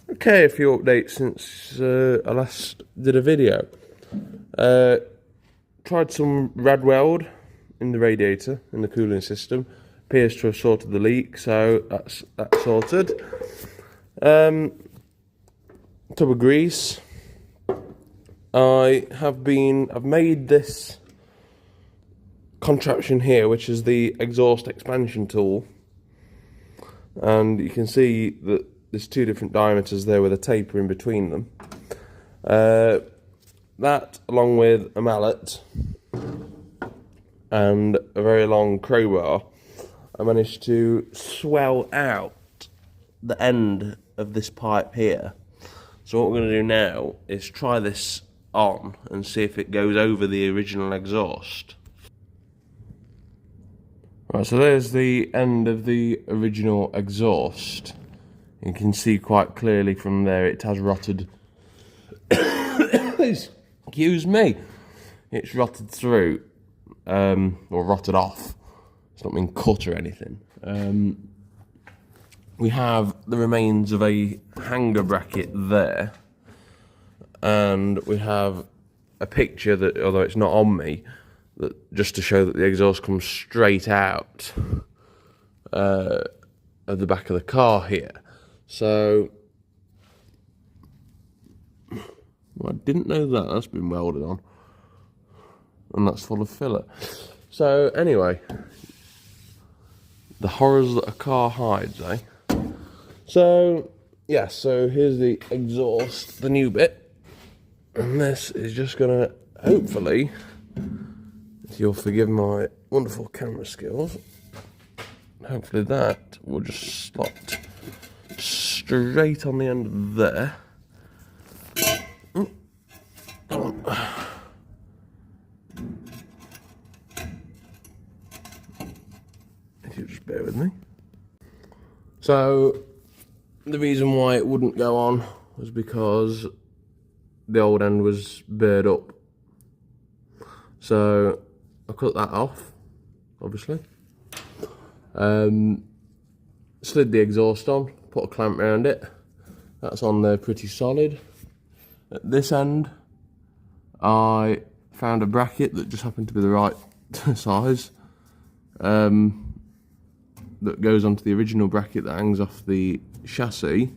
Okay, a few updates since I last did a video. Tried some rad weld in the radiator, in the cooling system. Appears to have sorted the leak, so that's sorted. Tub of grease. I've made this contraption here, which is the exhaust expansion tool, and you can see that there's two different diameters there with a taper in between them. That, along with a mallet and a very long crowbar, I managed to swell out the end of this pipe here. So what we're going to do now is try this on and see if it goes over the original exhaust. Right, so there's the end of the original exhaust. You can see quite clearly from there it has rotted. Excuse me. It's rotted through, or rotted off. It's not been cut or anything. We have the remains of a hanger bracket there, and we have a picture that, although it's not on me, that just to show that the exhaust comes straight out of the back of the car here. So, well, I didn't know that. That's been welded on, and that's full of filler. So anyway, the horrors that a car hides, eh? So yeah, so here's the exhaust, the new bit, and this is just gonna, hopefully, if you'll forgive my wonderful camera skills, hopefully that will just slot straight on the end of there. Come on. If you just bear with me. So the reason why it wouldn't go on was because the old end was burred up. So I cut that off, obviously. Slid the exhaust on, put a clamp around it. That's on there pretty solid. At this end, I found a bracket that just happened to be the right size. That goes onto the original bracket that hangs off the chassis.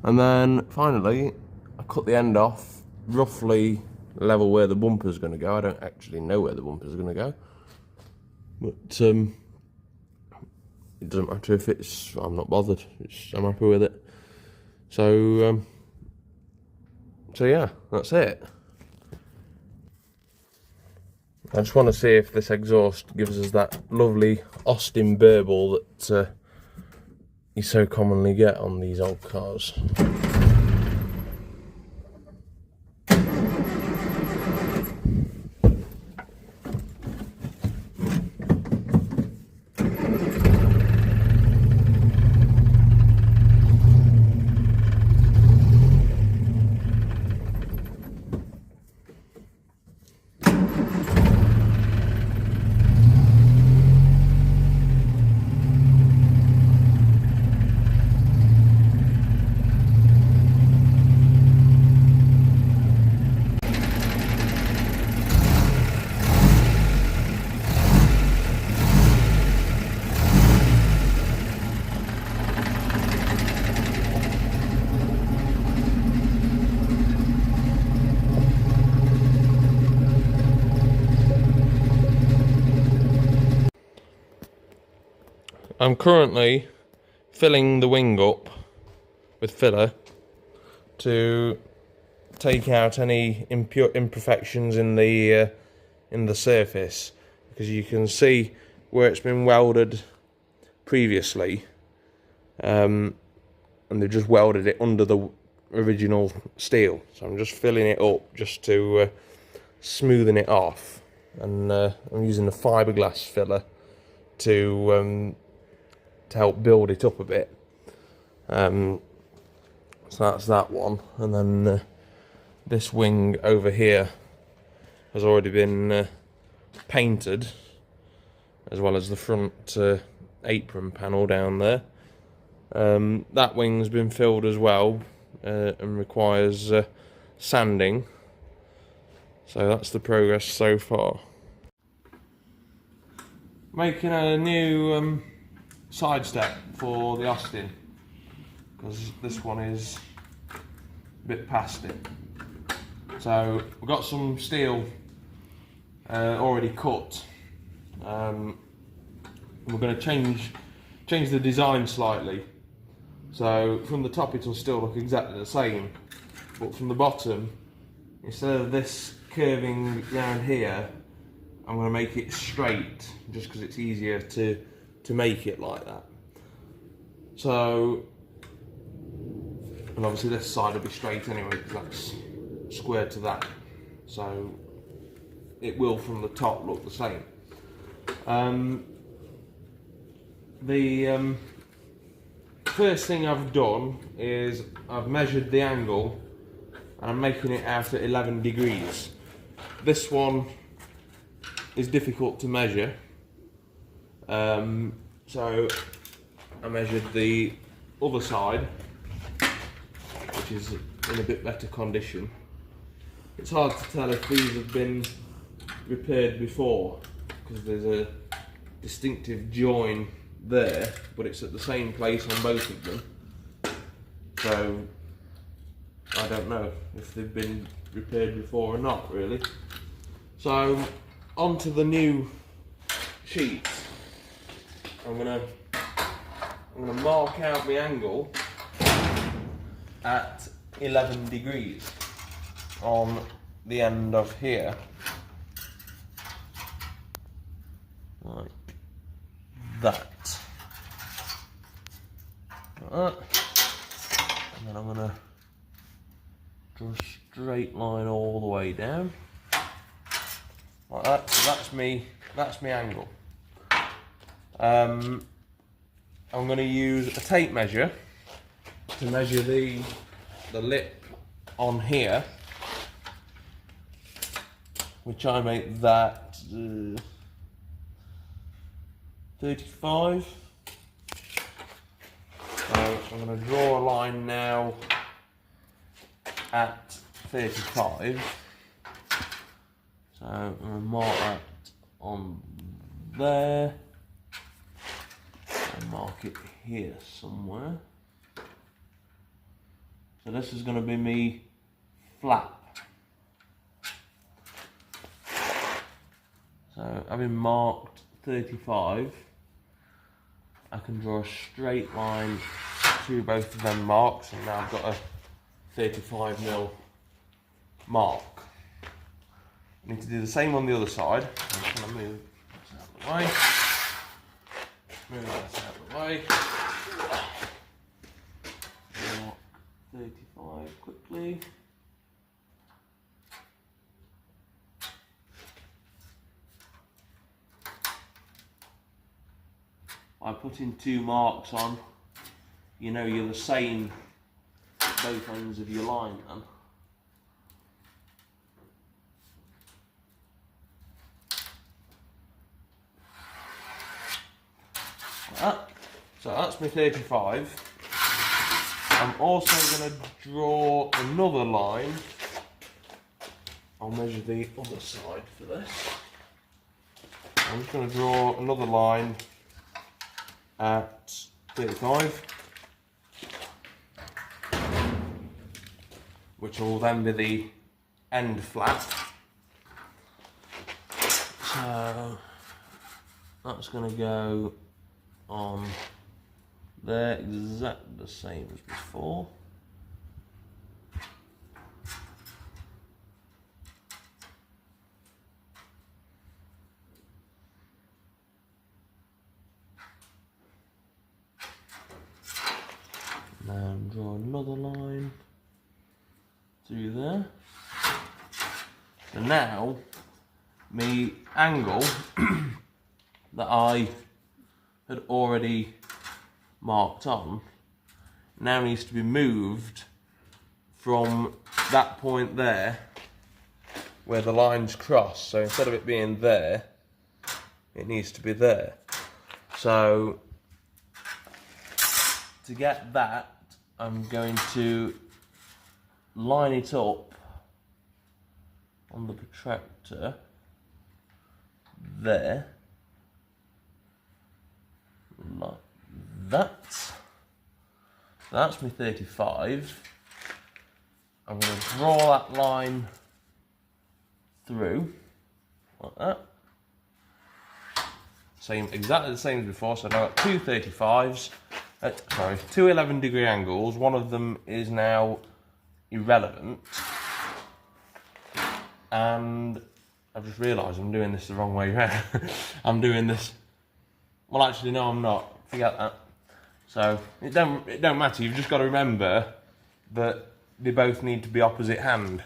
And then finally, I cut the end off, roughly level where the bumper's going to go. I don't actually know where the bumper's going to go, but it doesn't matter if it's, I'm not bothered, I'm happy with it. So yeah, that's it. I just want to see if this exhaust gives us that lovely Austin burble that you so commonly get on these old cars. I'm currently filling the wing up with filler to take out any imperfections in the surface, because you can see where it's been welded previously, and they've just welded it under the original steel. So I'm just filling it up just to smoothen it off, and I'm using the fiberglass filler to help build it up a bit. So that's that one, and then this wing over here has already been painted, as well as the front apron panel down there. That wing's been filled as well, and requires sanding. So that's the progress so far. Making a new side step for the Austin, because this one is a bit past it. So we've got some steel already cut. We're going to change the design slightly. So from the top it'll still look exactly the same, but from the bottom, instead of this curving down here, I'm going to make it straight, just because it's easier to make it like that. So, and obviously this side will be straight anyway, because that's square to that. So it will from the top look the same. The first thing I've done is I've measured the angle, and I'm making it out at 11 degrees. This one is difficult to measure, so I measured the other side, which is in a bit better condition. It's hard to tell if these have been repaired before, because there's a distinctive join there, but it's at the same place on both of them, so I don't know if they've been repaired before or not, really. So onto the new sheet. I'm gonna mark out my angle at 11 degrees on the end of here, like that. Like that. And then I'm gonna draw a straight line all the way down, like that. So that's me angle. I'm going to use a tape measure to measure the lip on here, which I make that 35. So I'm going to draw a line now at 35. So I'm going to mark that on there, and mark it here somewhere. So this is going to be me flap. So having marked 35, I can draw a straight line through both of them marks, and now I've got a 35mm mark. I need to do the same on the other side. I'm just going to move this out of the way. Move that out of the way. Mark 35 quickly. By putting two marks on, you know you're the same both ends of your line then. So that's my 35. I'm also going to draw another line. I'll measure the other side for this. I'm just going to draw another line at 35, which will then be the end flap. So that's going to go on there, exactly the same as before. Now draw another line through there. So now, my angle that I had already marked on now needs to be moved from that point there where the lines cross. So instead of it being there, it needs to be there. So to get that, I'm going to line it up on the protractor there, like that. That's my 35. I'm going to draw that line through like that. Exactly the same as before. So now I've got two 35s. Two 11-degree angles. One of them is now irrelevant, and I've just realised I'm doing this the wrong way around. I'm doing this. Well, actually, no, I'm not. Forget that. So it don't matter. You've just got to remember that they both need to be opposite hand.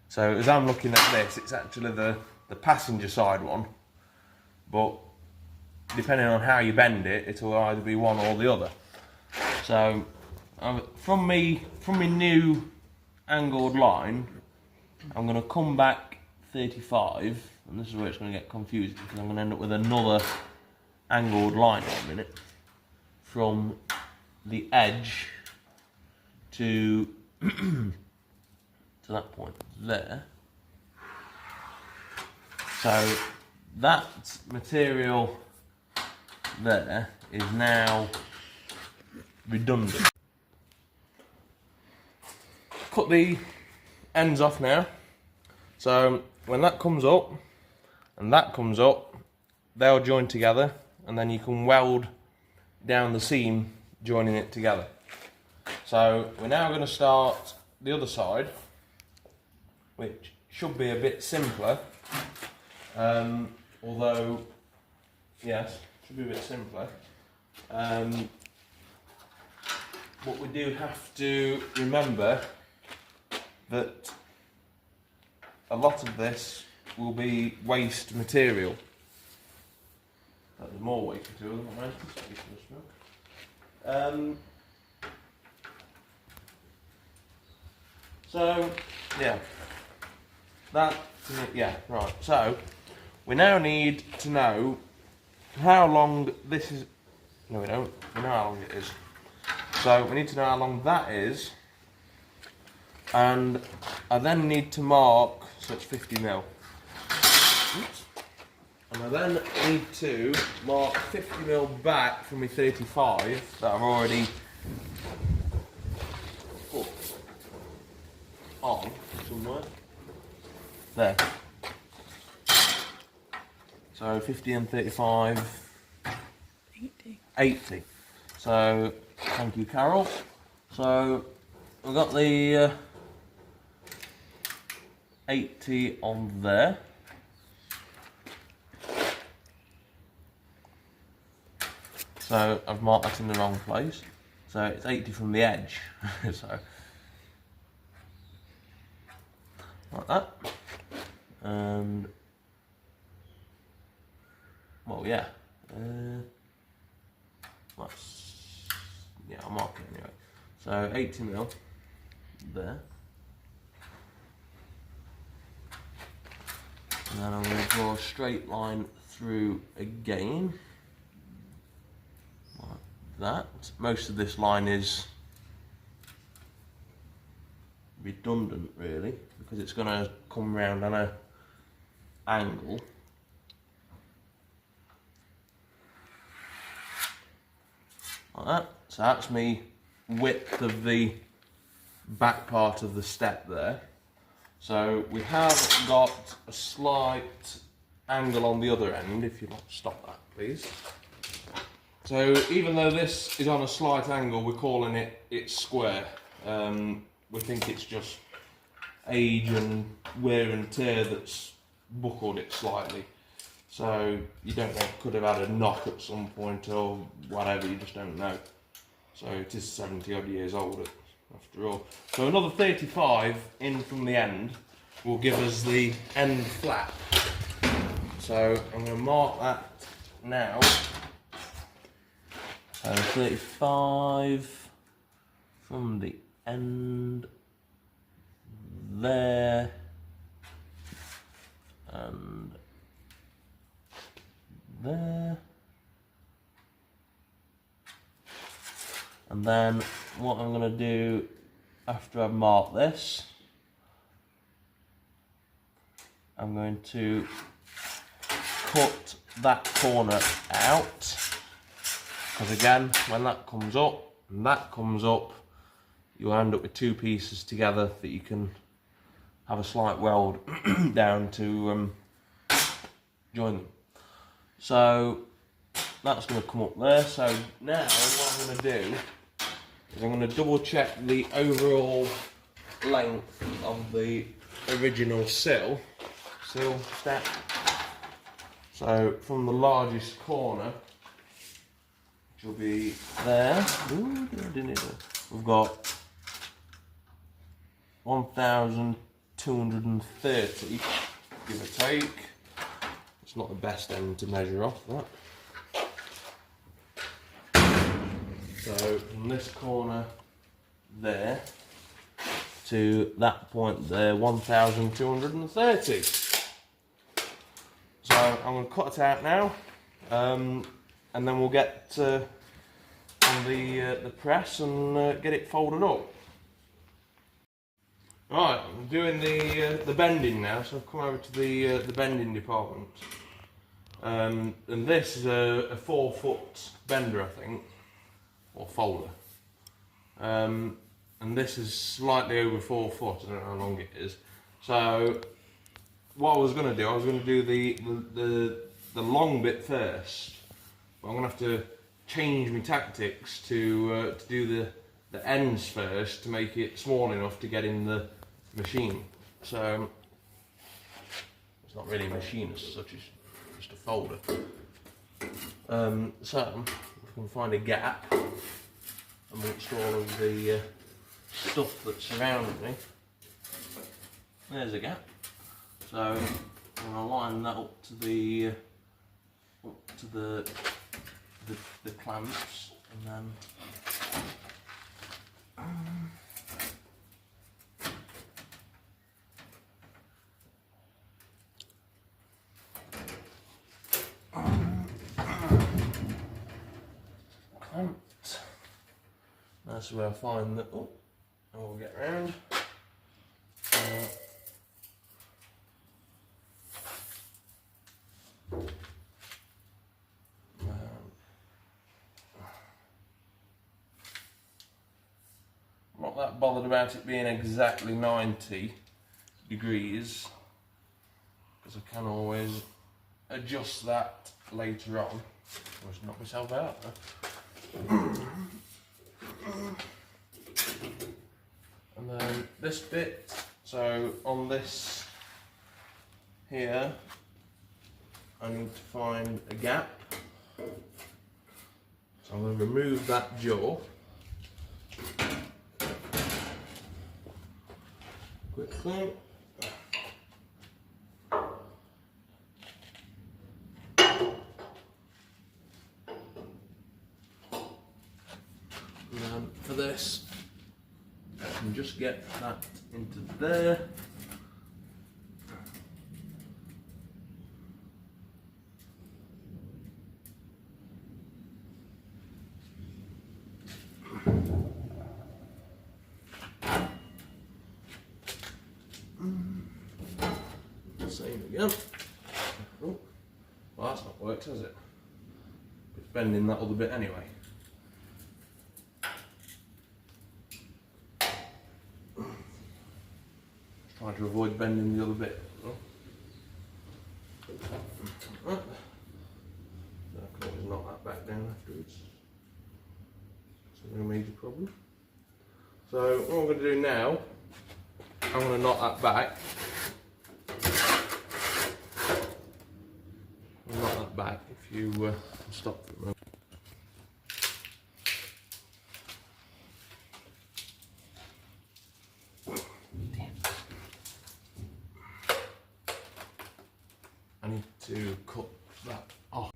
So as I'm looking at this, it's actually the passenger side one, but depending on how you bend it, it'll either be one or the other. So from my new angled line, I'm going to come back 35, and this is where it's going to get confusing because I'm going to end up with another angled line in a minute, from the edge to to that point there. So that material there is now redundant. Cut the ends off now. So when that comes up and that comes up, they'll join together, and then you can weld down the seam joining it together. So we're now going to start the other side, which should be a bit simpler, although yes, should be a bit simpler, but we do have to remember that a lot of this will be waste material. There's more waste material than I anticipated. So yeah, right. So we now need to know how long this is. No, we don't. We know how long it is. So we need to know how long that is, and I then need to mark. So it's 50mm. Oops. And I then need to mark 50mm back from my 35 that I've already put on somewhere. There. So 50 and 35. 80. So thank you, Carol. So we've got the 80 on there. So I've marked that in the wrong place. So it's 80 from the edge. So like that. And well, yeah. I'll mark it anyway. So 80mm there. And then I'm going to draw a straight line through again. Like that. Most of this line is redundant really, because it's going to come round on an angle. Like that. So that's me width of the back part of the step there. So we have got a slight angle on the other end, if you'd like to stop that please. So even though this is on a slight angle, we're calling it's square. We think it's just age and wear and tear that's buckled it slightly. So you don't know, could have had a knock at some point or whatever, you just don't know. So it is 70 odd years old after all. So another 35 in from the end will give us the end flap. So I'm going to mark that now. So 35 from the end there, and there, and then what I'm going to do after I've marked this, I'm going to cut that corner out, because again, when that comes up and that comes up, you'll end up with two pieces together that you can have a slight weld down to join them. So that's going to come up there. So now what I'm going to do is I'm going to double check the overall length of the original sill step. So from the largest corner, which will be there, we've got 1,230, give or take. It's not the best end to measure off that. So from this corner there to that point there, 1,230. So I'm going to cut it out now, and then we'll get on the press and get it folded up. Right, I'm doing the bending now, so I've come over to the bending department. And this is a 4-foot bender, I think, or folder. And this is slightly over 4 foot. I don't know how long it is. So what I was going to do, I was going to do the long bit first. But I'm going to have to change my tactics to do the ends first to make it small enough to get in the machine. So it's not really a machine as such, it's just a folder. So we can find a gap amongst all of the stuff that's surrounding me. There's a gap. So I'm going to line that up to the clamps, and then clamped. That's where I find that. Oh, and we'll get round. I'm not that bothered about it being exactly 90 degrees, because I can always adjust that later on. I just knock myself out there. And then this bit, so on this here, I need to find a gap. So I'm going to remove that jaw quickly. And then for this, I can just get that into there. Same again. Oh, well, that's not worked, has it? It's bending that other bit anyway. Trying to avoid bending the other bit. I can always knock that back down afterwards. It's no major problem. So what I'm going to do now, I'm going to knock that back. Knock that back if you stop for a moment. I need to cut that off.